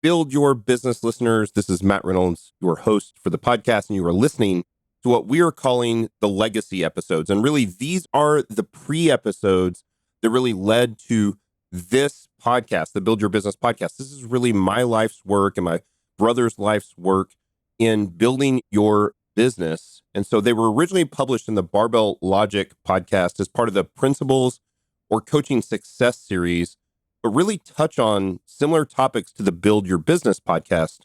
Build Your Business listeners. This is Matt Reynolds, your host for the podcast, and you are listening to what we are calling the legacy episodes. And really, these are the pre-episodes that really led to this podcast, the Build Your Business podcast. This is really my life's work and my brother's life's work in building your business. And so they were originally published in the Barbell Logic podcast as part of the Principles or Coaching Success series, but really touch on similar topics to the Build Your Business podcast: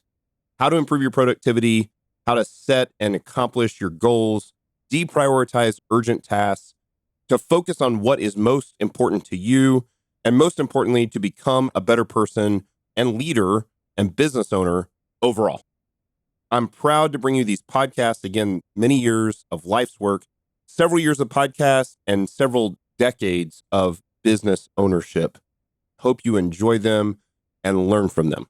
how to improve your productivity, how to set and accomplish your goals, deprioritize urgent tasks, to focus on what is most important to you, and most importantly, to become a better person and leader and business owner overall. I'm proud to bring you these podcasts. Again, many years of life's work, several years of podcasts, and several decades of business ownership. Hope you enjoy them and learn from them.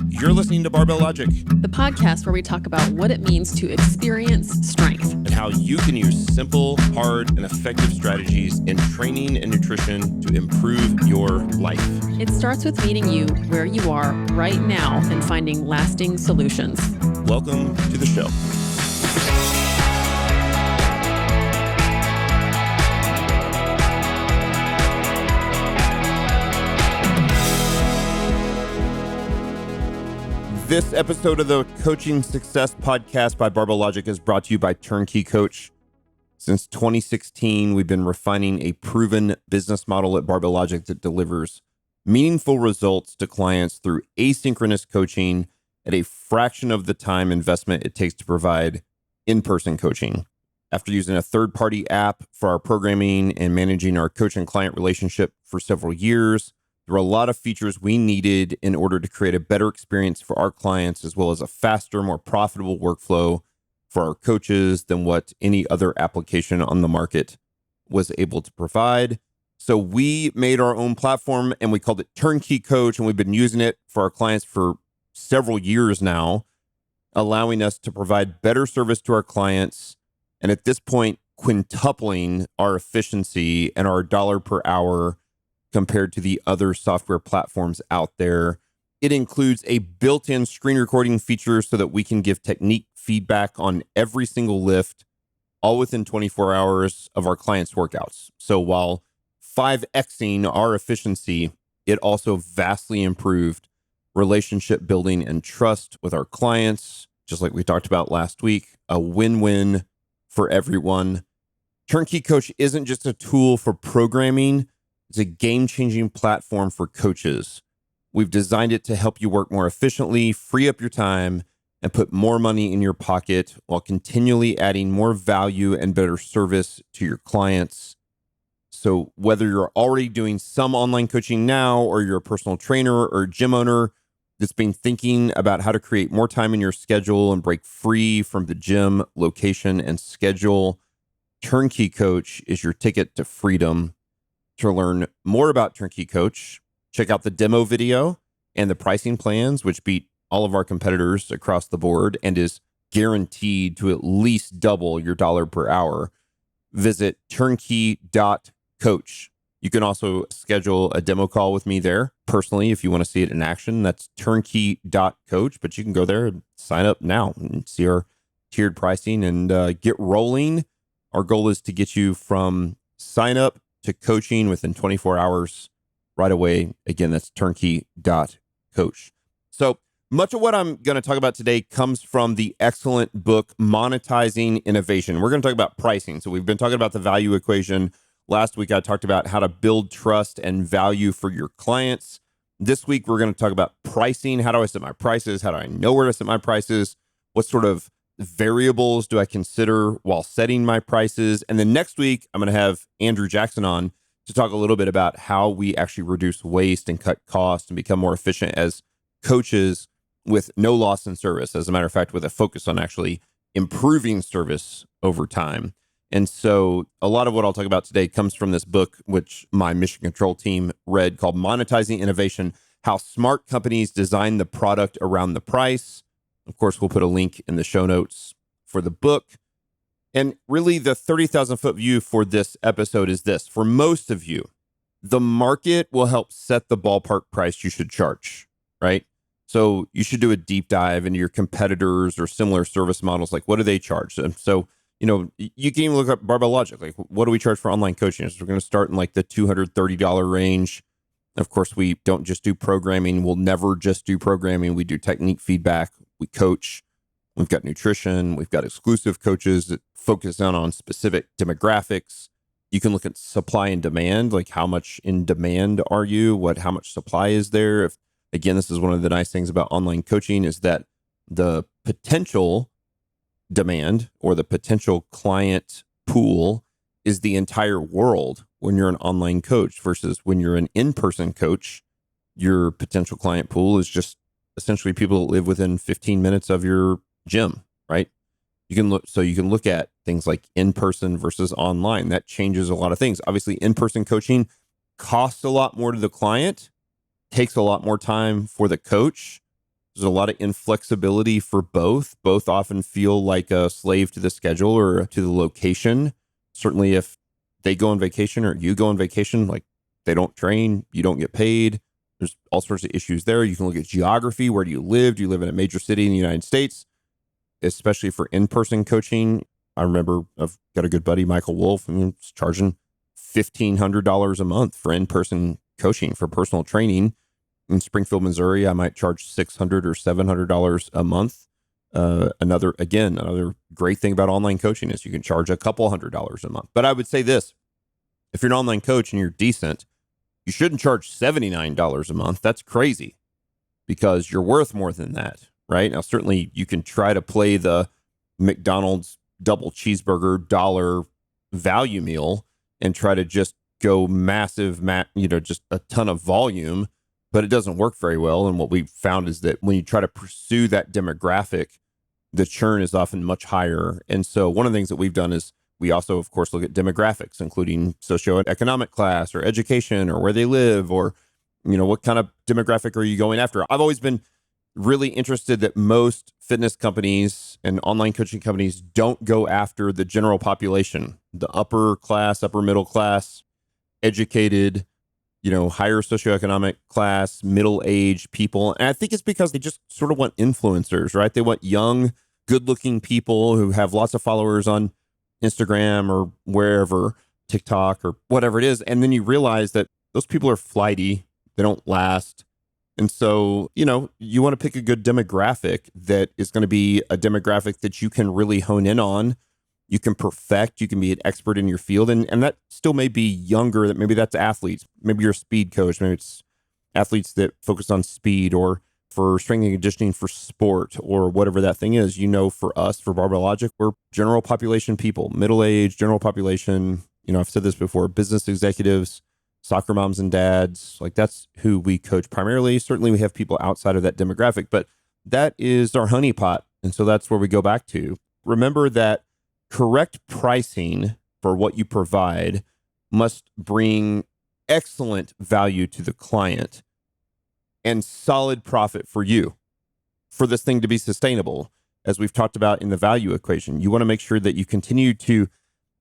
You're listening to Barbell Logic, the podcast where we talk about what it means to experience strength and how you can use simple, hard, and effective strategies in training and nutrition to improve your life. It starts with meeting you where you are right now and finding lasting solutions. Welcome to the show. This episode of the Coaching Success podcast by Barbell Logic is brought to you by TurnKey Coach. Since 2016, we've been refining a proven business model at Barbell Logic that delivers meaningful results to clients through asynchronous coaching at a fraction of the time investment it takes to provide in-person coaching. After using a third-party app for our programming and managing our coach and client relationship for several years, there were a lot of features we needed in order to create a better experience for our clients, as well as a faster, more profitable workflow for our coaches than what any other application on the market was able to provide. So we made our own platform and we called it TurnKey Coach, and we've been using it for our clients for several years now, allowing us to provide better service to our clients, and at this point, quintupling our efficiency and our dollar per hour compared to the other software platforms out there. It includes a built-in screen recording feature so that we can give technique feedback on every single lift, all within 24 hours of our clients' workouts. So while 5xing our efficiency, it also vastly improved relationship building and trust with our clients, just like we talked about last week, a win-win for everyone. TurnKey Coach isn't just a tool for programming. It's a game-changing platform for coaches. We've designed it to help you work more efficiently, free up your time, and put more money in your pocket while continually adding more value and better service to your clients. So whether you're already doing some online coaching now, or you're a personal trainer or gym owner that's been thinking about how to create more time in your schedule and break free from the gym location and schedule, TurnKey Coach is your ticket to freedom. To learn more about TurnKey Coach, check out the demo video and the pricing plans, which beat all of our competitors across the board and is guaranteed to at least double your dollar per hour. Visit turnkey.coach. You can also schedule a demo call with me there personally if you want to see it in action. That's turnkey.coach, but you can go there and sign up now and see our tiered pricing and get rolling. Our goal is to get you from sign up to coaching within 24 hours right away. Again, that's turnkey.coach. So much of what I'm going to talk about today comes from the excellent book, Monetizing Innovation. We're going to talk about pricing. So we've been talking about the value equation. Last week, I talked about how to build trust and value for your clients. This week, we're going to talk about pricing. How do I set my prices? How do I know where to set my prices? What sort of variables do I consider while setting my prices? And then next week, I'm going to have Andrew Jackson on to talk a little bit about how we actually reduce waste and cut costs and become more efficient as coaches with no loss in service. As a matter of fact, with a focus on actually improving service over time. And so a lot of what I'll talk about today comes from this book, which my Mission Control team read, called Monetizing Innovation: How Smart Companies Design the Product Around the Price. Of course, we'll put a link in the show notes for the book. And really, the 30,000 foot view for this episode is this. For most of you, the market will help set the ballpark price you should charge, right? So you should do a deep dive into your competitors or similar service models. Like, what do they charge? And so, you can even look up Barbell Logic. Like, what do we charge for online coaching? So we're going to start in like the $230 range. Of course, we don't just do programming. We'll never just do programming. We do technique feedback. We coach. We've got nutrition. We've got exclusive coaches that focus on specific demographics. You can look at supply and demand, like how much in demand are you? How much supply is there? Again, this is one of the nice things about online coaching is that the potential demand or the potential client pool is the entire world when you're an online coach versus when you're an in-person coach, your potential client pool is just essentially people that live within 15 minutes of your gym, right? You can look at things like in-person versus online. That changes a lot of things. Obviously, in-person coaching costs a lot more to the client, takes a lot more time for the coach. There's a lot of inflexibility for both. Both often feel like a slave to the schedule or to the location. Certainly if they go on vacation or you go on vacation, like they don't train, you don't get paid. There's all sorts of issues there. You can look at geography. Where do you live? Do you live in a major city in the United States? Especially for in-person coaching. I remember I've got a good buddy, Michael Wolf, and he's charging $1,500 a month for in-person coaching for personal training. In Springfield, Missouri, I might charge $600 or $700 a month. Another great thing about online coaching is you can charge a couple $100s a month. But I would say this, if you're an online coach and you're decent, you shouldn't charge $79 a month. That's crazy because you're worth more than that, right? Now, certainly you can try to play the McDonald's double cheeseburger dollar value meal and try to just go massive, just a ton of volume, but it doesn't work very well. And what we've found is that when you try to pursue that demographic, the churn is often much higher. And so one of the things that we've done is we also, of course, look at demographics, including socioeconomic class or education or where they live or, what kind of demographic are you going after? I've always been really interested that most fitness companies and online coaching companies don't go after the general population, the upper class, upper middle class, educated, higher socioeconomic class, middle-aged people. And I think it's because they just sort of want influencers, right? They want young, good-looking people who have lots of followers on Instagram or wherever, TikTok or whatever it is. And then you realize that those people are flighty. They don't last. And so, you want to pick a good demographic that is going to be a demographic that you can really hone in on. You can perfect, you can be an expert in your field. And that still may be younger, that maybe that's athletes. Maybe you're a speed coach. Maybe it's athletes that focus on speed or for strength and conditioning for sport or whatever that thing is. For us, for Barbell Logic, we're general population people, middle-aged, general population. I've said this before, business executives, soccer moms and dads, like that's who we coach primarily. Certainly we have people outside of that demographic, but that is our honeypot. And so that's where we go back to. Remember that correct pricing for what you provide must bring excellent value to the client and solid profit for you for this thing to be sustainable. As we've talked about in the value equation, you want to make sure that you continue to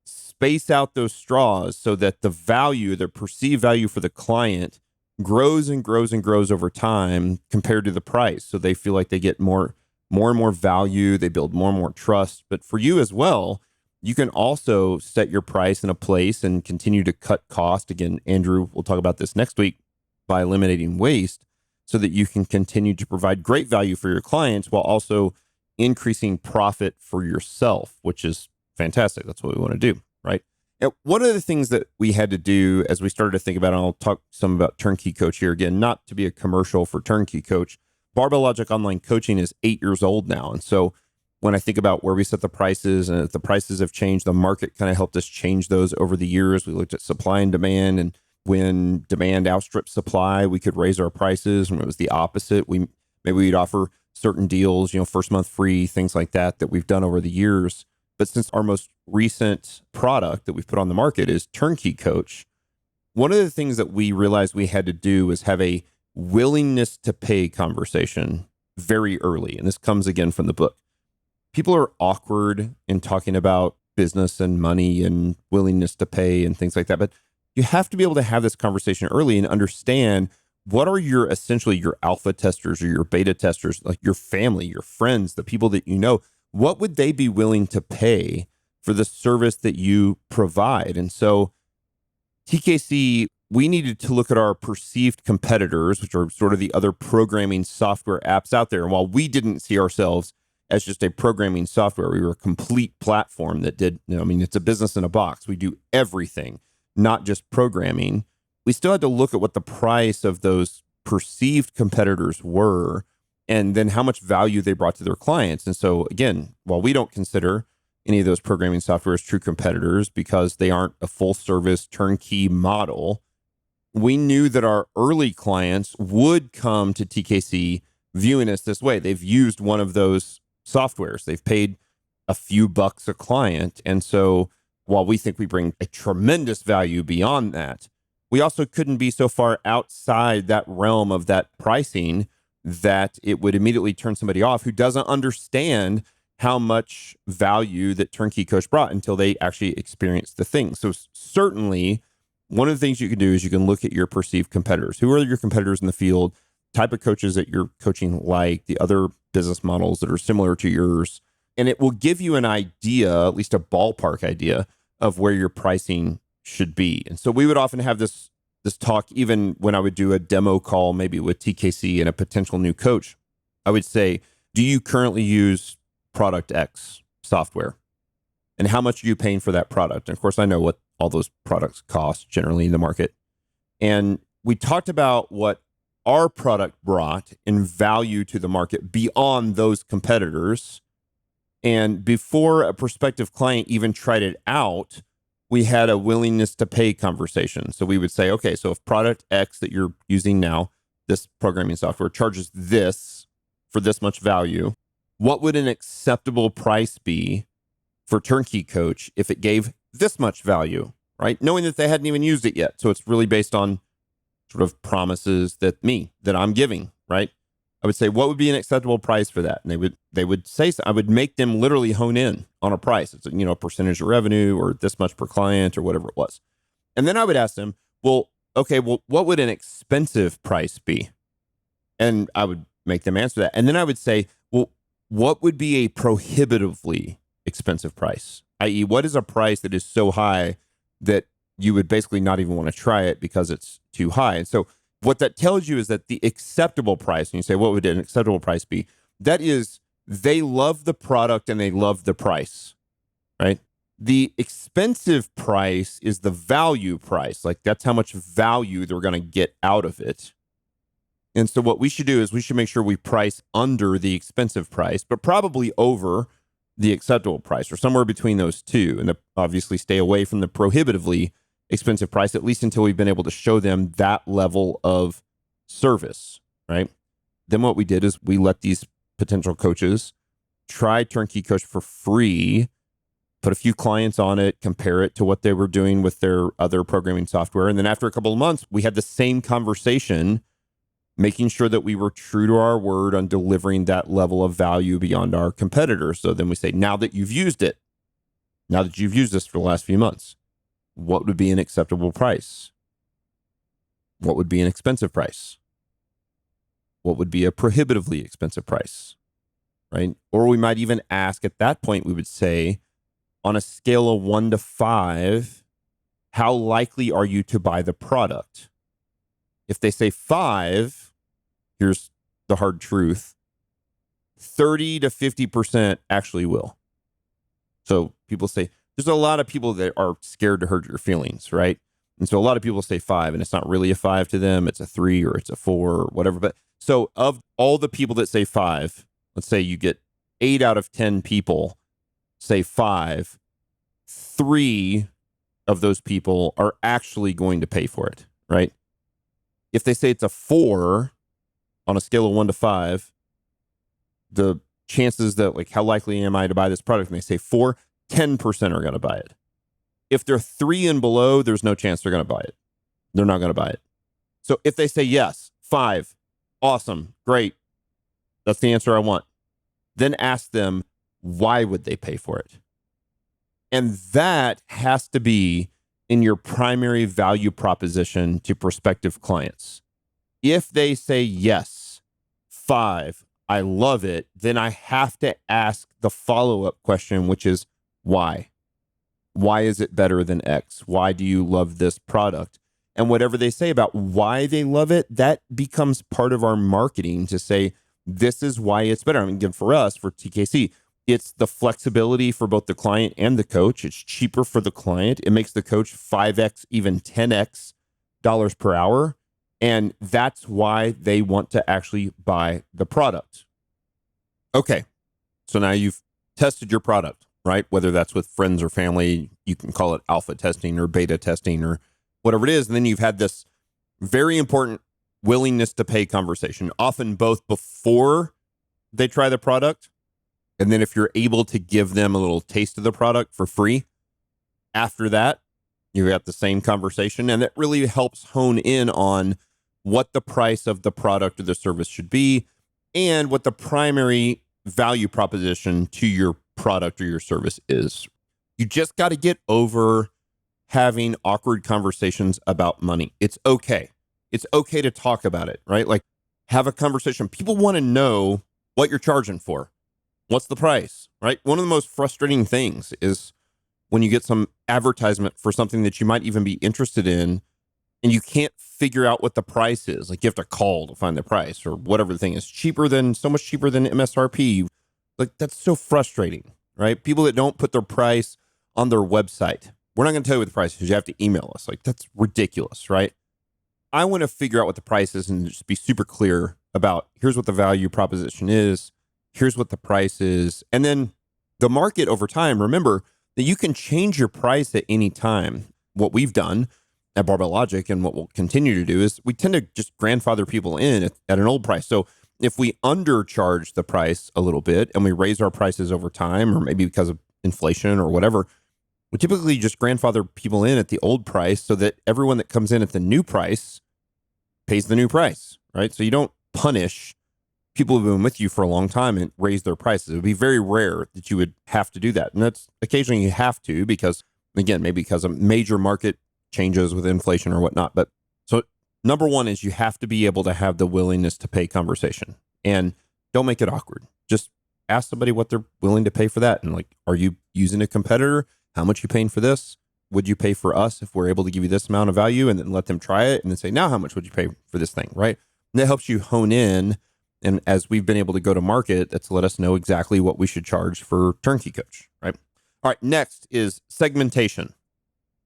space out those straws so that the perceived value for the client grows and grows and grows over time compared to the price. So they feel like they get more and more value, they build more and more trust. But for you as well, you can also set your price in a place and continue to cut cost. Again, Andrew, we'll talk about this next week, by eliminating waste so that you can continue to provide great value for your clients while also increasing profit for yourself, which is fantastic. That's what we want to do, right? And one of the things that we had to do as we started to think about, and I'll talk some about TurnKey Coach here again, not to be a commercial for TurnKey Coach, Barbell Logic Online Coaching is 8 years old now. And so when I think about where we set the prices and if the prices have changed, the market kind of helped us change those over the years. We looked at supply and demand, and when demand outstripped supply, we could raise our prices. When it was the opposite, maybe we'd offer certain deals, first month free, things like that we've done over the years. But since our most recent product that we've put on the market is TurnKey Coach, one of the things that we realized we had to do was have a willingness to pay conversation very early. And this comes again from the book. People are awkward in talking about business and money and willingness to pay and things like that. But you have to be able to have this conversation early and understand what are your essentially your alpha testers or your beta testers, like your family, your friends, the people that you know, what would they be willing to pay for the service that you provide? And so TKC, we needed to look at our perceived competitors, which are sort of the other programming software apps out there. And while we didn't see ourselves as just a programming software, we were a complete platform that did, it's a business in a box. We do everything, not just programming. We still had to look at what the price of those perceived competitors were and then how much value they brought to their clients. And so again, while we don't consider any of those programming software as true competitors because they aren't a full service turnkey model, we knew that our early clients would come to TKC viewing us this way. They've used one of those softwares. They've paid a few bucks a client. And so while we think we bring a tremendous value beyond that, we also couldn't be so far outside that realm of that pricing that it would immediately turn somebody off who doesn't understand how much value that TurnKey Coach brought until they actually experience the thing. So certainly one of the things you can do is you can look at your perceived competitors. Who are your competitors in the field? Type of coaches that you're coaching, like the other business models that are similar to yours. And it will give you an idea, at least a ballpark idea of where your pricing should be. And so we would often have this talk, even when I would do a demo call, maybe with TKC and a potential new coach. I would say, do you currently use product X software? And how much are you paying for that product? And of course, I know what all those products cost generally in the market. And we talked about what our product brought in value to the market beyond those competitors. And before a prospective client even tried it out, we had a willingness to pay conversation. So we would say, okay, so if product X that you're using now, this programming software, charges this for this much value, what would an acceptable price be for TurnKey Coach if it gave this much value, right? Knowing that they hadn't even used it yet. So it's really based on sort of promises that I'm giving, right? I would say, what would be an acceptable price for that? And they would say, so I would make them literally hone in on a price. It's a percentage of revenue or this much per client or whatever it was. And then I would ask them, what would an expensive price be? And I would make them answer that. And then I would say, well, what would be a prohibitively expensive price? I.e., what is a price that is so high that you would basically not even want to try it because it's too high? And so what that tells you is that the acceptable price, and you say, what would an acceptable price be? That is, they love the product and they love the price, right? The expensive price is the value price. Like that's how much value they're going to get out of it. And so what we should do is we should make sure we price under the expensive price, but probably over the acceptable price or somewhere between those two. And obviously stay away from the prohibitively expensive price, at least until we've been able to show them that level of service, right? Then what we did is we let these potential coaches try TurnKey Coach for free, put a few clients on it, compare it to what they were doing with their other programming software. And then after a couple of months, we had the same conversation, making sure that we were true to our word on delivering that level of value beyond our competitors. So then we say, now that you've used it, now that you've used this for the last few months, what would be an acceptable price? What would be an expensive price? What would be a prohibitively expensive price, right? Or we might even ask at that point, we would say, on a scale of 1 to 5, how likely are you to buy the product? If they say 5, here's the hard truth, 30 to 50% actually will. So people say, there's a lot of people that are scared to hurt your feelings, right? And so a lot of people say 5, and it's not really a 5 to them. It's a 3 or it's a 4 or whatever. But so of all the people that say 5, let's say you get 8 out of 10 people say 5, 3 of those people are actually going to pay for it, right? If they say it's a 4 on a scale of 1 to 5, the chances that, like, how likely am I to buy this product? And they say 4, 10% are going to buy it. If they're 3 and below, there's no chance they're going to buy it. They're not going to buy it. So if they say yes, 5, awesome, great, that's the answer I want, then ask them, why would they pay for it? And that has to be in your primary value proposition to prospective clients? If they say yes, 5, I love it, then I have to ask the follow-up question, which is why? Why is it better than X? Why do you love this product? And whatever they say about why they love it, that becomes part of our marketing to say, this is why it's better. I mean, again, for us, for TKC, it's the flexibility for both the client and the coach. It's cheaper for the client. It makes the coach 5X, even 10X dollars per hour. And that's why they want to actually buy the product. Okay, so now you've tested your product, right? Whether that's with friends or family, you can call it alpha testing or beta testing or whatever it is. And then you've had this very important willingness to pay conversation, often both before they try the product. And then if you're able to give them a little taste of the product for free, after that, you got the same conversation. And that really helps hone in on what the price of the product or the service should be and what the primary value proposition to your product or your service is. You just got to get over having awkward conversations about money. It's okay. It's okay to talk about it, right? Like, have a conversation. People want to know what you're charging for. What's the price, right? One of the most frustrating things is when you get some advertisement for something that you might even be interested in and you can't figure out what the price is. Like, you have to call to find the price or whatever the thing is. So much cheaper than MSRP. Like, that's so frustrating, right? People that don't put their price on their website. We're not going to tell you what the price is. You have to email us. Like, that's ridiculous, right? I want to figure out what the price is and just be super clear about here's what the value proposition is. Here's what the price is. And then the market over time, remember that you can change your price at any time. What we've done at Barbell Logic and what we'll continue to do is we tend to just grandfather people in at an old price. So if we undercharge the price a little bit and we raise our prices over time, or maybe because of inflation or whatever, we typically just grandfather people in at the old price so that everyone that comes in at the new price pays the new price, right? So you don't punish people who've been with you for a long time and raise their prices. It would be very rare that you would have to do that. And that's occasionally you have to because, again, maybe because of major market changes with inflation or whatnot. But so number one is you have to be able to have the willingness to pay conversation, and don't make it awkward. Just ask somebody what they're willing to pay for that. And like, are you using a competitor? How much are you paying for this? Would you pay for us if we're able to give you this amount of value? And then let them try it and then say, now how much would you pay for this thing, right? And that helps you hone in. And as we've been able to go to market, that's let us know exactly what we should charge for TurnKey Coach, right? All right, next is segmentation.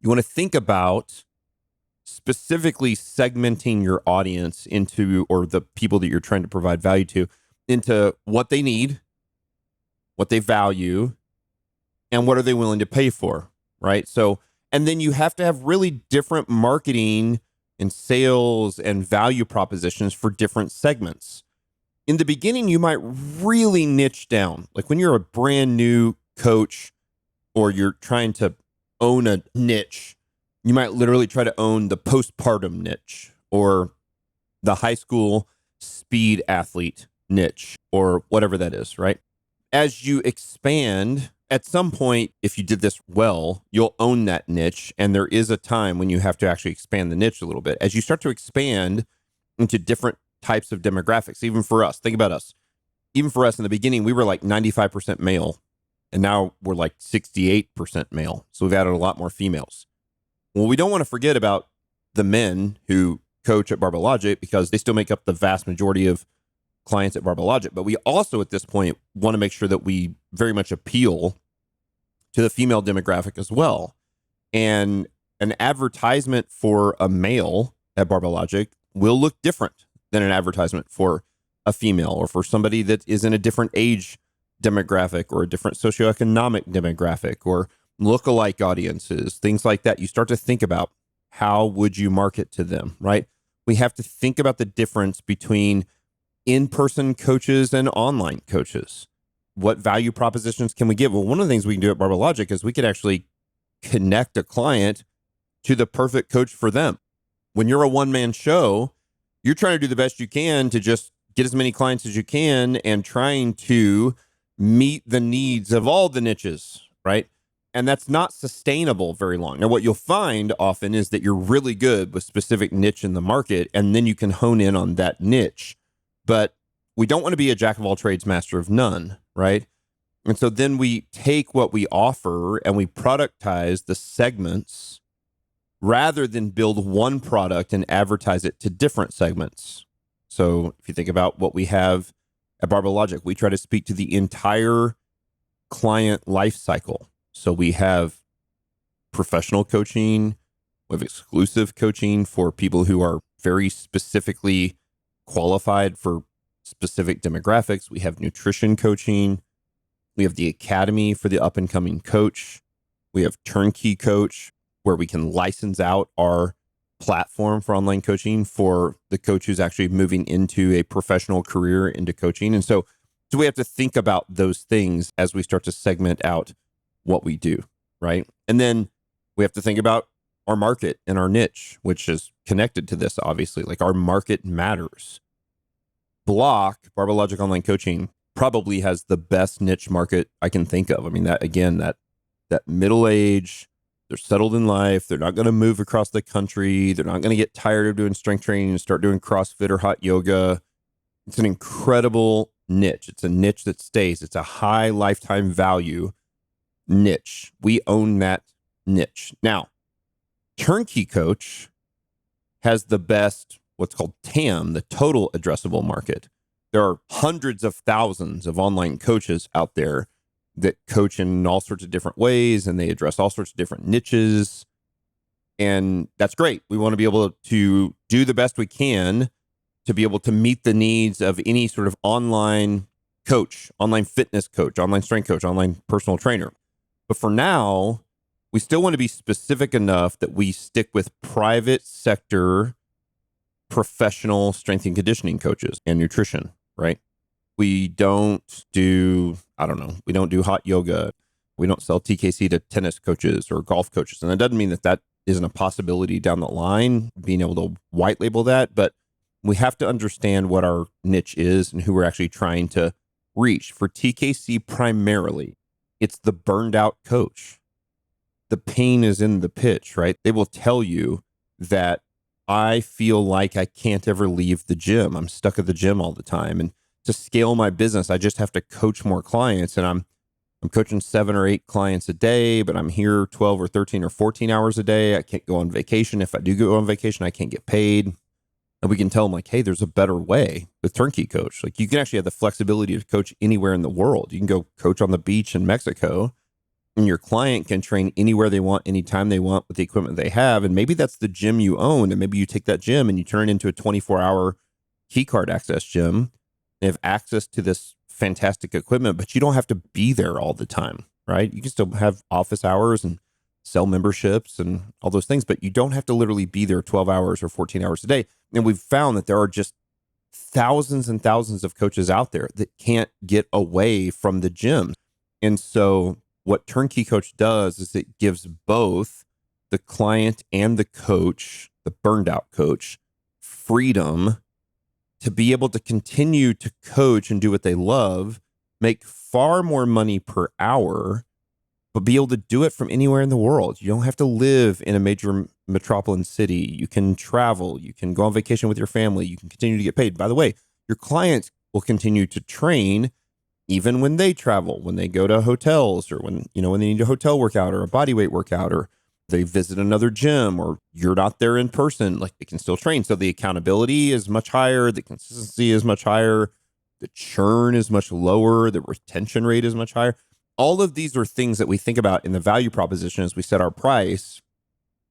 You want to think about specifically segmenting your audience into, or the people that you're trying to provide value to, into what they need, what they value, and what are they willing to pay for, right? So, and then you have to have really different marketing and sales and value propositions for different segments. In the beginning, you might really niche down. Like when you're a brand new coach or you're trying to own a niche, you might literally try to own the postpartum niche or the high school speed athlete niche or whatever that is, right? As you expand, at some point, if you did this well, you'll own that niche. And there is a time when you have to actually expand the niche a little bit. As you start to expand into different types of demographics, even for us, think about us. Even for us in the beginning, we were like 95% male. And now we're like 68% male. So we've added a lot more females. Well, we don't want to forget about the men who coach at Barbell Logic because they still make up the vast majority of clients at Barbell Logic. But we also at this point want to make sure that we very much appeal to the female demographic as well. And an advertisement for a male at Barbell Logic will look different than an advertisement for a female or for somebody that is in a different age demographic or a different socioeconomic demographic or lookalike audiences, things like that. You start to think about how would you market to them, right? We have to think about the difference between in-person coaches and online coaches. What value propositions can we give? Well, one of the things we can do at Barbell Logic is we could actually connect a client to the perfect coach for them. When you're a one-man show, you're trying to do the best you can to just get as many clients as you can and trying to meet the needs of all the niches, right? And that's not sustainable very long. Now, what you'll find often is that you're really good with specific niche in the market, and then you can hone in on that niche. But we don't want to be a jack of all trades, master of none, right? And so then we take what we offer and we productize the segments rather than build one product and advertise it to different segments. So if you think about what we have at Barbell Logic, we try to speak to the entire client life cycle. So we have professional coaching, we have exclusive coaching for people who are very specifically qualified for specific demographics. We have nutrition coaching. We have the academy for the up and coming coach. We have TurnKey Coach, where we can license out our platform for online coaching for the coach who's actually moving into a professional career into coaching. And so we have to think about those things as we start to segment out what we do, right? And then we have to think about our market and our niche, which is connected to this, obviously. Like, our market matters. Barbell Logic Online Coaching, probably has the best niche market I can think of. I mean, that middle age, they're settled in life. They're not going to move across the country. They're not going to get tired of doing strength training and start doing CrossFit or hot yoga. It's an incredible niche. It's a niche that stays. It's a high lifetime value niche. We own that niche. Now, TurnKey Coach has the best, what's called TAM, the total addressable market. There are hundreds of thousands of online coaches out there that coach in all sorts of different ways, and they address all sorts of different niches. And that's great. We want to be able to do the best we can to be able to meet the needs of any sort of online coach, online fitness coach, online strength coach, online personal trainer. But for now, we still want to be specific enough that we stick with private sector professional strength and conditioning coaches and nutrition, right? We don't do hot yoga. We don't sell TKC to tennis coaches or golf coaches. And that doesn't mean that isn't a possibility down the line, being able to white label that, but we have to understand what our niche is and who we're actually trying to reach. For TKC primarily, it's the burned out coach. The pain is in the pitch, right? They will tell you that I feel like I can't ever leave the gym. I'm stuck at the gym all the time. And to scale my business, I just have to coach more clients. And I'm coaching 7 or 8 clients a day, but I'm here 12 or 13 or 14 hours a day. I can't go on vacation. If I do go on vacation, I can't get paid. And we can tell them, like, hey, there's a better way with TurnKey Coach. Like, you can actually have the flexibility to coach anywhere in the world. You can go coach on the beach in Mexico, and your client can train anywhere they want, anytime they want, with the equipment they have. And maybe that's the gym you own. And maybe you take that gym and you turn it into a 24-hour key card access gym. They have access to this fantastic equipment, but you don't have to be there all the time, right? You can still have office hours and sell memberships and all those things, but you don't have to literally be there 12 hours or 14 hours a day. And we've found that there are just thousands and thousands of coaches out there that can't get away from the gym. And so what TurnKey Coach does is it gives both the client and the coach, the burned out coach, freedom to be able to continue to coach and do what they love, make far more money per hour, but be able to do it from anywhere in the world. You don't have to live in a major metropolitan city. You can travel. You can go on vacation with your family. You can continue to get paid. By the way, your clients will continue to train even when they travel, when they go to hotels, or when they need a hotel workout or a body weight workout, or they visit another gym, or you're not there in person, like, they can still train. So the accountability is much higher. The consistency is much higher. The churn is much lower. The retention rate is much higher. All of these are things that we think about in the value proposition as we set our price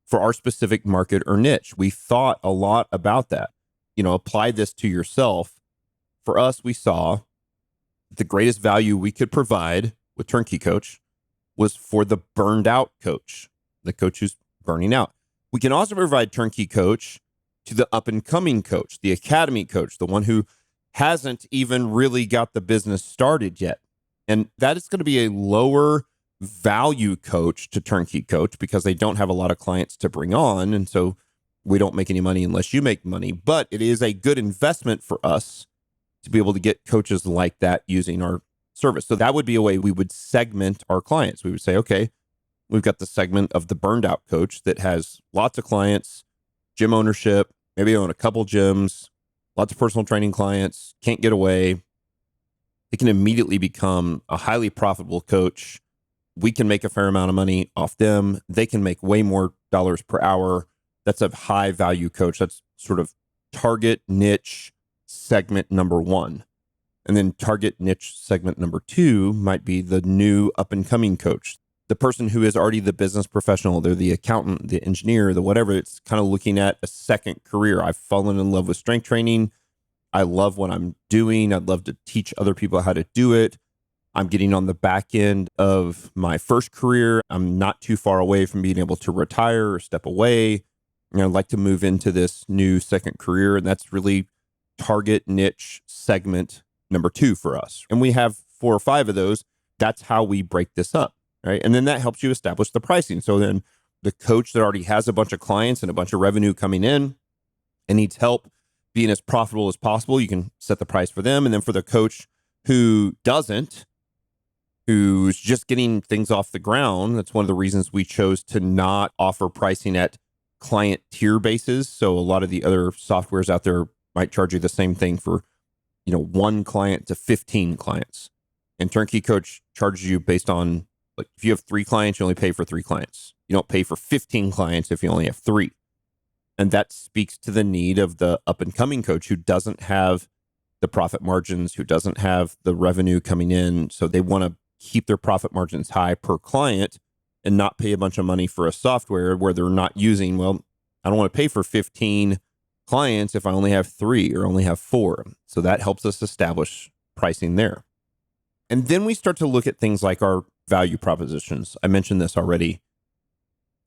for our specific market or niche. We thought a lot about that. Apply this to yourself. For us, we saw the greatest value we could provide with TurnKey Coach was for the burned out coach, the coach who's burning out. We can also provide TurnKey Coach to the up and coming coach, the academy coach, the one who hasn't even really got the business started yet. And that is going to be a lower value coach to TurnKey Coach because they don't have a lot of clients to bring on. And so we don't make any money unless you make money, but it is a good investment for us to be able to get coaches like that using our service. So that would be a way we would segment our clients. We would say, okay, We've got the segment of the burned out coach that has lots of clients, gym ownership, maybe own a couple gyms, lots of personal training clients, can't get away. They can immediately become a highly profitable coach. We can make a fair amount of money off them. They can make way more dollars per hour. That's a high value coach. That's sort of target niche segment number one. And then target niche segment number two might be the new up and coming coach, the person who is already the business professional. They're the accountant, the engineer, the whatever. It's kind of looking at a second career. I've fallen in love with strength training. I love what I'm doing. I'd love to teach other people how to do it. I'm getting on the back end of my first career. I'm not too far away from being able to retire or step away. And I'd like to move into this new second career. And that's really target niche segment number two for us. And we have 4 or 5 of those. That's how we break this up, right? And then that helps you establish the pricing. So then the coach that already has a bunch of clients and a bunch of revenue coming in and needs help being as profitable as possible, you can set the price for them. And then for the coach who doesn't, who's just getting things off the ground, that's one of the reasons we chose to not offer pricing at client tier basis. So a lot of the other softwares out there might charge you the same thing for 1 client to 15 clients. And TurnKey Coach charges you based on, like, if you have 3 clients, you only pay for 3 clients. You don't pay for 15 clients if you only have 3. And that speaks to the need of the up and coming coach who doesn't have the profit margins, who doesn't have the revenue coming in. So they want to keep their profit margins high per client and not pay a bunch of money for a software where they're not using, well, I don't want to pay for 15 clients if I only have 3 or only have 4. So that helps us establish pricing there. And then we start to look at things like our value propositions. I mentioned this already.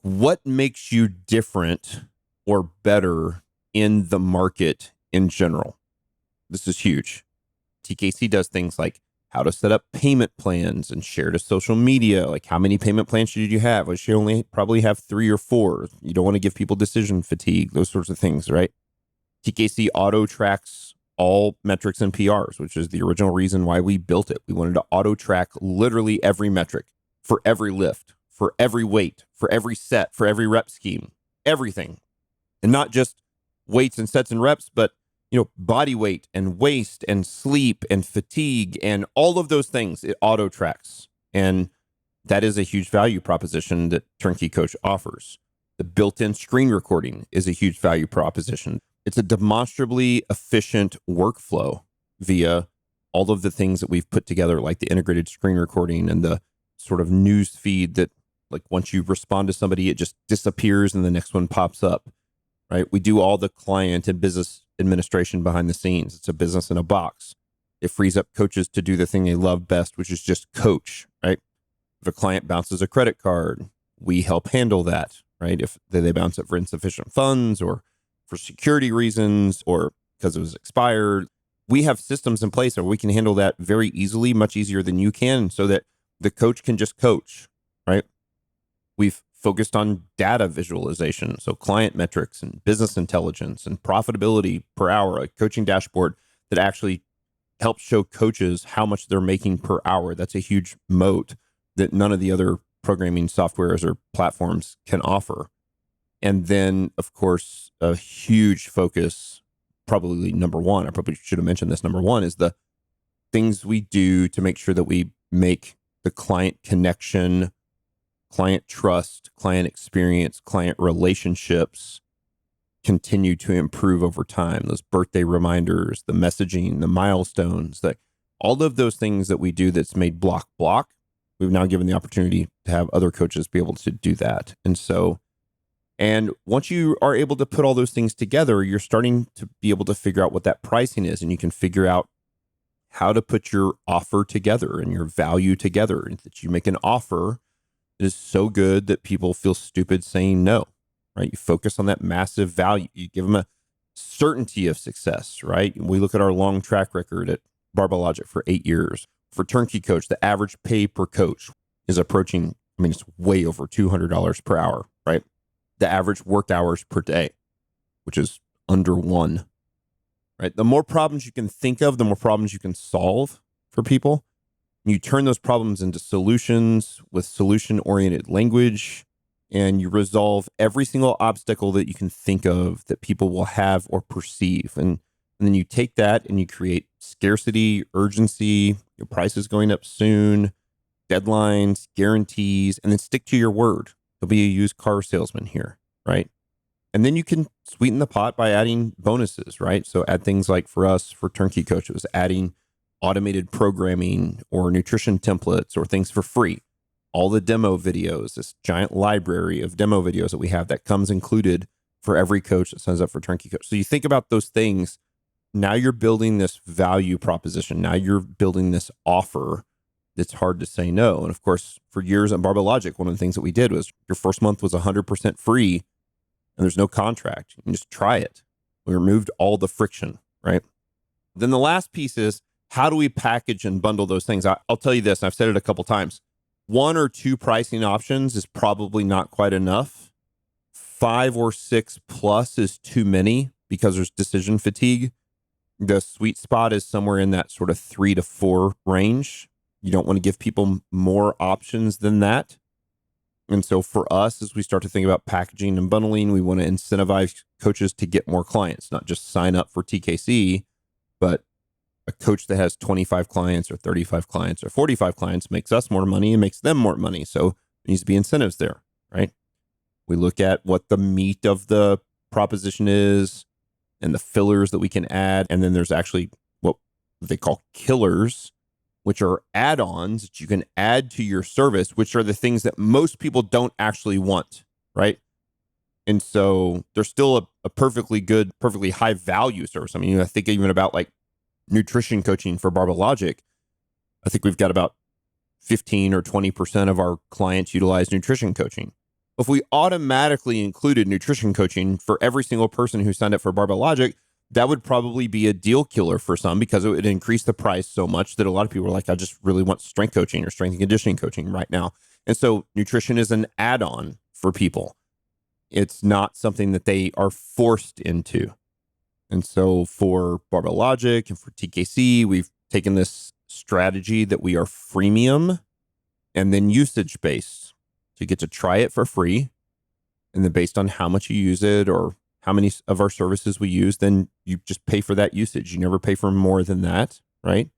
What makes you different or better in the market in general? This is huge. TKC does things like how to set up payment plans and share to social media. Like, how many payment plans should you have? Well, you should only probably have 3 or 4. You don't want to give people decision fatigue, those sorts of things, right? TKC auto tracks all metrics and PRs, which is the original reason why we built it. We wanted to auto track literally every metric for every lift, for every weight, for every set, for every rep scheme, everything. And not just weights and sets and reps, but body weight and waist and sleep and fatigue and all of those things it auto tracks. And that is a huge value proposition that TurnKey Coach offers. The built-in screen recording is a huge value proposition. It's a demonstrably efficient workflow via all of the things that we've put together, like the integrated screen recording and the sort of news feed that, like, once you respond to somebody, it just disappears and the next one pops up, right? We do all the client and business administration behind the scenes. It's a business in a box. It frees up coaches to do the thing they love best, which is just coach, right? If a client bounces a credit card, we help handle that, right? If they bounce it for insufficient funds or for security reasons or because it was expired, we have systems in place where we can handle that very easily, much easier than you can, so that the coach can just coach, right? We've focused on data visualization, so client metrics and business intelligence and profitability per hour, a coaching dashboard that actually helps show coaches how much they're making per hour. That's a huge moat that none of the other programming softwares or platforms can offer. And then, of course, a huge focus, probably number one, I probably should have mentioned this, number one is the things we do to make sure that we make the client connection, client trust, client experience, client relationships continue to improve over time. Those birthday reminders, the messaging, the milestones, all of those things that we do that's made block, we've now given the opportunity to have other coaches be able to do that. And once you are able to put all those things together, you're starting to be able to figure out what that pricing is, and you can figure out how to put your offer together and your value together, and that you make an offer that is so good that people feel stupid saying no, right? You focus on that massive value. You give them a certainty of success, right? We look at our long track record at Barbell Logic for 8 years. For TurnKey Coach, the average pay per coach is approaching, it's way over $200 per hour, right? The average worked hours per day, which is under 1, right? The more problems you can think of, the more problems you can solve for people. You turn those problems into solutions with solution-oriented language, and you resolve every single obstacle that you can think of that people will have or perceive. And then you take that and you create scarcity, urgency, your price is going up soon, deadlines, guarantees, and then stick to your word. You'll be a used car salesman here, right? And then you can sweeten the pot by adding bonuses, right? So add things like for us, for TurnKey Coach, it was adding automated programming or nutrition templates or things for free. All the demo videos, this giant library of demo videos that we have that comes included for every coach that signs up for TurnKey Coach. So you think about those things. Now you're building this value proposition. Now you're building this offer that's hard to say no. And of course, for years at Barbell Logic, one of the things that we did was your first month was 100% free and there's no contract. You can just try it. We removed all the friction, right? Then the last piece is, how do we package and bundle those things? I'll tell you this, and I've said it a couple times. 1 or 2 pricing options is probably not quite enough. 5 or 6 plus is too many because there's decision fatigue. The sweet spot is somewhere in that sort of 3 to 4 range. You don't want to give people more options than that. And so for us, as we start to think about packaging and bundling, we want to incentivize coaches to get more clients, not just sign up for TKC, but a coach that has 25 clients or 35 clients or 45 clients makes us more money and makes them more money. So there needs to be incentives there, right? We look at what the meat of the proposition is and the fillers that we can add. And then there's actually what they call killers, which are add-ons that you can add to your service, which are the things that most people don't actually want, right? And so there's still a perfectly good, perfectly high value service. I mean, I think even about like nutrition coaching for Barbell Logic, I think we've got about 15 or 20% of our clients utilize nutrition coaching. If we automatically included nutrition coaching for every single person who signed up for Barbell Logic, that would probably be a deal killer for some because it would increase the price so much that a lot of people are like, I just really want strength coaching or strength and conditioning coaching right now. And so nutrition is an add-on for people. It's not something that they are forced into. And so for Barbell Logic and for TKC, we've taken this strategy that we are freemium and then usage-based. So you get to try it for free. And then based on how much you use it or how many of our services we use, then you just pay for that usage. You never pay for more than that, right?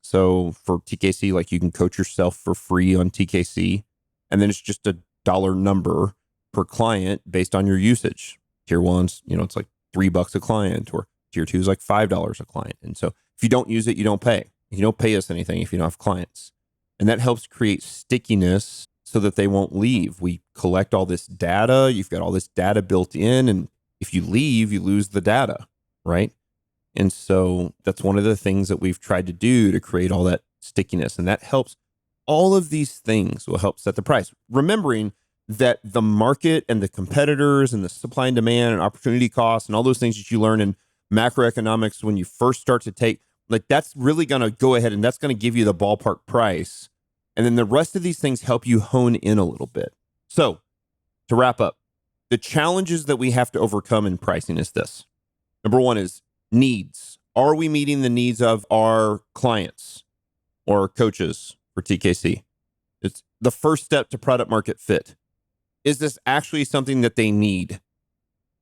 So for TKC, like you can coach yourself for free on TKC, and then it's just a dollar number per client based on your usage. Tier 1's, it's like $3 a client, or tier 2 is like $5 a client. And so if you don't use it, you don't pay. You don't pay us anything if you don't have clients. And that helps create stickiness so that they won't leave. We collect all this data. You've got all this data built in, and if you leave, you lose the data, right? And so that's one of the things that we've tried to do to create all that stickiness. And that helps. All of these things will help set the price. Remembering that the market and the competitors and the supply and demand and opportunity costs and all those things that you learn in macroeconomics when you first start to take, like that's really going to go ahead and that's going to give you the ballpark price. And then the rest of these things help you hone in a little bit. So to wrap up, the challenges that we have to overcome in pricing is this. Number 1 is needs. Are we meeting the needs of our clients or coaches for TKC? It's the first step to product market fit. Is this actually something that they need?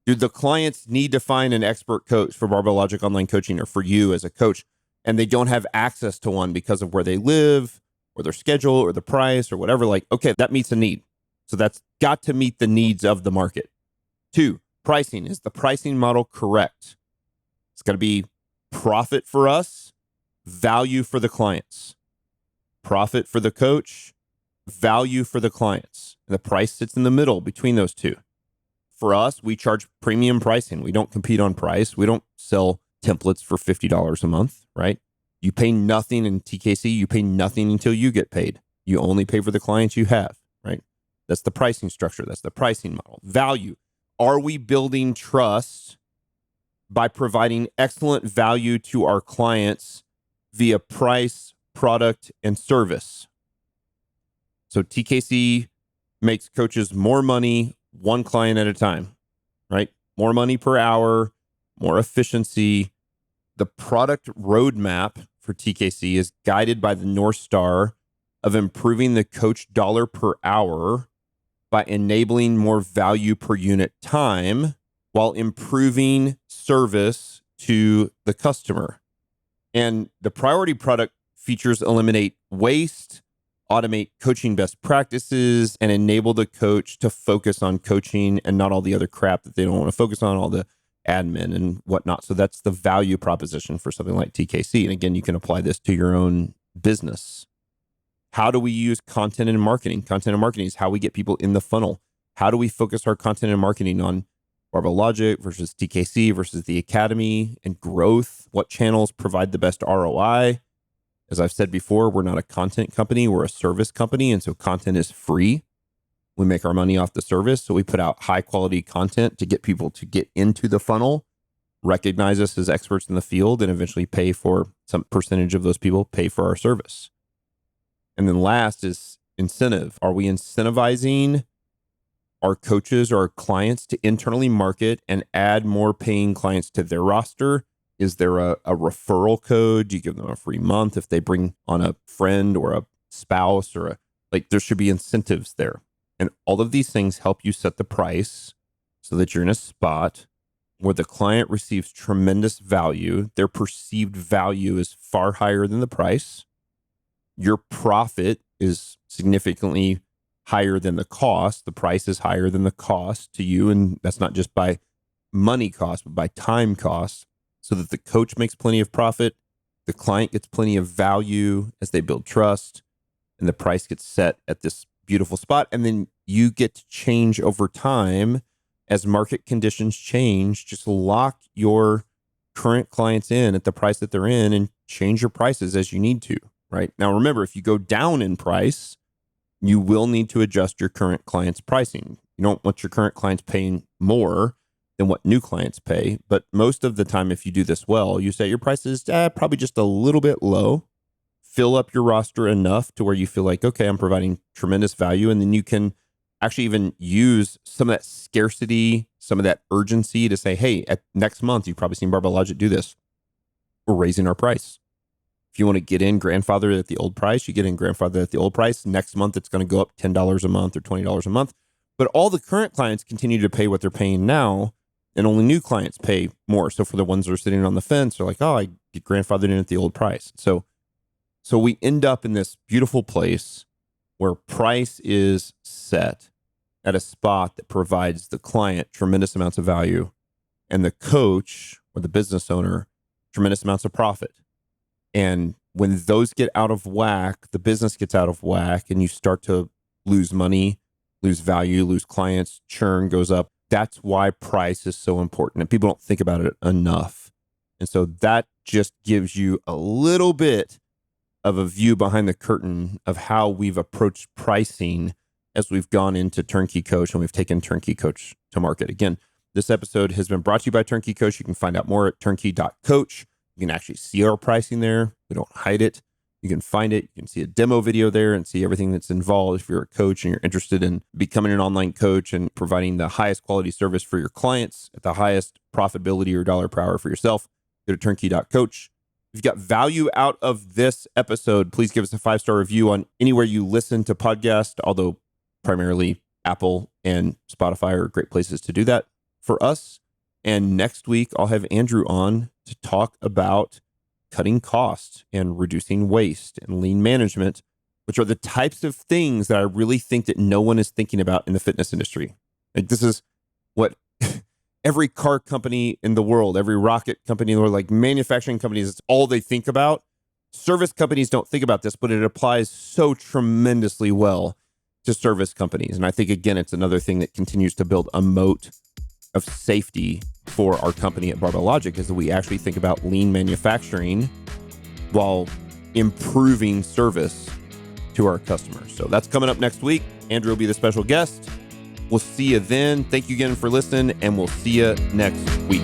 Do the clients need to find an expert coach for Barbell Logic online coaching or for you as a coach, and they don't have access to one because of where they live or their schedule or the price or whatever? Like, okay, that meets a need. So that's got to meet the needs of the market. 2, pricing. Is the pricing model correct? It's got to be profit for us, value for the clients. Profit for the coach, value for the clients. And the price sits in the middle between those two. For us, we charge premium pricing. We don't compete on price. We don't sell templates for $50 a month, right? You pay nothing in TKC. You pay nothing until you get paid. You only pay for the clients you have, right? That's the pricing structure. That's the pricing model. Value. Are we building trust by providing excellent value to our clients via price, product, and service? So TKC makes coaches more money, one client at a time, right? More money per hour, more efficiency. The product roadmap for TKC is guided by the North Star of improving the coach dollar per hour by enabling more value per unit time while improving service to the customer. And the priority product features eliminate waste, automate coaching best practices, and enable the coach to focus on coaching and not all the other crap that they don't want to focus on, all the admin and whatnot. So that's the value proposition for something like TKC. And again, you can apply this to your own business. How do we use content and marketing? Content and marketing is how we get people in the funnel. How do we focus our content and marketing on Barbell Logic versus TKC versus the Academy and growth? What channels provide the best ROI? As I've said before, we're not a content company, we're a service company. And so content is free. We make our money off the service. So we put out high quality content to get people to get into the funnel, recognize us as experts in the field, and eventually pay for some percentage of those people pay for our service. And then last is incentive. Are we incentivizing our coaches or our clients to internally market and add more paying clients to their roster? Is there a referral code? Do you give them a free month if they bring on a friend or a spouse or there should be incentives there. And all of these things help you set the price so that you're in a spot where the client receives tremendous value. Their perceived value is far higher than the price. Your profit is significantly higher than the cost. The price is higher than the cost to you. And that's not just by money cost, but by time cost, so that the coach makes plenty of profit, the client gets plenty of value as they build trust, and the price gets set at this beautiful spot. And then you get to change over time as market conditions change. Just lock your current clients in at the price that they're in and change your prices as you need to, right? Now, remember, if you go down in price, you will need to adjust your current clients' pricing. You don't want your current clients paying more than what new clients pay. But most of the time, if you do this well, you set your prices probably just a little bit low, fill up your roster enough to where you feel like, okay, I'm providing tremendous value. And then you can actually even use some of that scarcity, some of that urgency to say, hey, at next month, you've probably seen Barbell Logic do this. We're raising our price. If you want to get in grandfathered at the old price, you get in grandfathered at the old price. Next month, it's going to go up $10 a month or $20 a month. But all the current clients continue to pay what they're paying now, and only new clients pay more. So for the ones that are sitting on the fence, they're like, oh, I get grandfathered in at the old price. So we end up in this beautiful place where price is set at a spot that provides the client tremendous amounts of value and the coach or the business owner tremendous amounts of profit. And when those get out of whack, the business gets out of whack and you start to lose money, lose value, lose clients, churn goes up. That's why price is so important. And people don't think about it enough. And so that just gives you a little bit of a view behind the curtain of how we've approached pricing as we've gone into TurnKey Coach and we've taken TurnKey Coach to market. Again, this episode has been brought to you by TurnKey Coach. You can find out more at turnkey.coach. You can actually see our pricing there. We don't hide it. You can find it. You can see a demo video there and see everything that's involved. If you're a coach and you're interested in becoming an online coach and providing the highest quality service for your clients at the highest profitability or dollar per hour for yourself, go to turnkey.coach. If you got value out of this episode, please give us a 5-star review on anywhere you listen to podcasts, although primarily Apple and Spotify are great places to do that for us. And next week, I'll have Andrew on to talk about cutting costs and reducing waste and lean management, which are the types of things that I really think that no one is thinking about in the fitness industry. Like, this is what every car company in the world, every rocket company in the world, like manufacturing companies, it's all they think about. Service companies don't think about this, but it applies so tremendously well to service companies. And I think, again, it's another thing that continues to build a moat of safety for our company at Barbell Logic, is that we actually think about lean manufacturing while improving service to our customers. So that's coming up next week. Andrew will be the special guest. We'll see you then. Thank you again for listening, and we'll see you next week.